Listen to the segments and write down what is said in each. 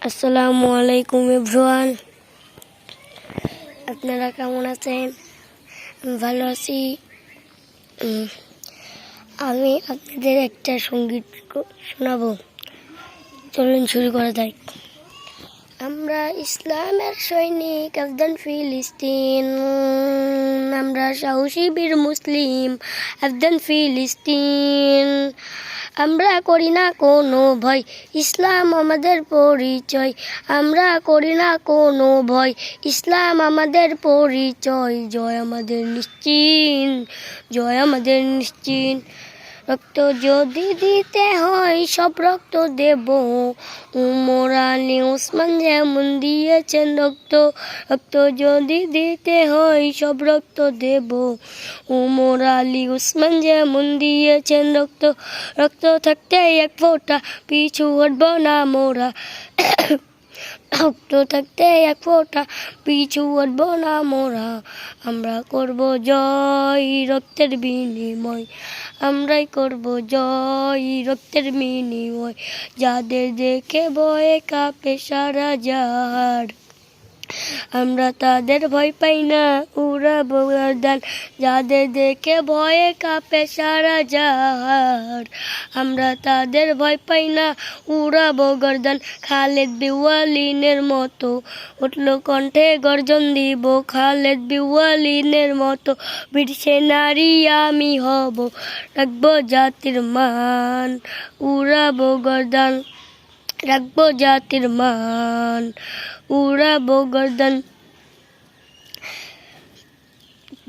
আসসালামু আলাইকুম এভরিওয়ান, আপনারা কেমন আছেন? আমি ভালো আছি। আমি আপনাদের একটা সঙ্গীত শোনাবো। চলুন শুরু করা যাক। আমরা ইসলামের সৈনিক, আফগান ফিলিস্তিন। আমরা সাহসী বীর মুসলিম, আফগান ফিলিস্তিন। আমরা করি না কোনো ভয়, ইসলাম আমাদের পরিচয়। আমরা করি না কোনো ভয়, ইসলাম আমাদের পরিচয়। জয় আমাদের নিশ্চিত, জয় আমাদের নিশ্চিত। রক্ত যদি দিতে হয় সব রক্ত দেব। উমর আলী ওসমান যেমন দিয়েছেন রক্ত, রক্ত যদি দিতে হয় সব রক্ত দেব। উমর আলী ওসমান যেমন দিয়েছেন রক্ত, রক্ত থাকতে এক ফোঁটা পিছু হটব না মোরা। রক্ত থাকতে এক ফোঁটা পিছু হটব না মোরা। আমরা করব জয় রক্তের বিনিময়, আমরাই করব জয় রক্তের বিনিময়। যাদের দেখে ভয়ে কাঁপে সারা জাহার, আমরা তাদের ভয় পাই না, উড়াবো গর্দান। যাদের দেখে ভয়ে কাঁপে সারা জাহার, আমরা তাদের ভয় পাই না, উড়াবো গর্দান। খালেদ বিওয়ালিনের মতো উঠল কণ্ঠে গর্জন দিব, খালেদ বিওয়ালিনের মতো বীর সেনারী আমি হব। রাখবো জাতির মান, উড়াবো গর্দান, রাখবো জাতির মান, উড়াবো গর্দান।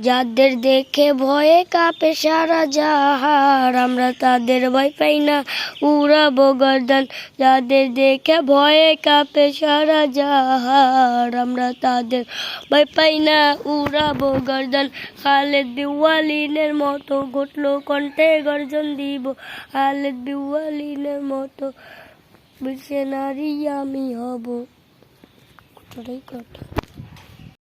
যাদের দেখে ভয়ে কাঁপে সারা জাহার, আমরা তাদের ভয় পাই না, উড়াবো গর্দান। যাদের দেখে ভয়ে কাঁপে সারা জাহার, আমরা তাদের ভয় পাই না, উড়াবো গর্দান। খালেদ বিওয়ালিনের মতো ঘটলো কণ্ঠে গর্জন দিব, খালেদ বিওয়ালিনের মতো বীর সেনারী আমি হব।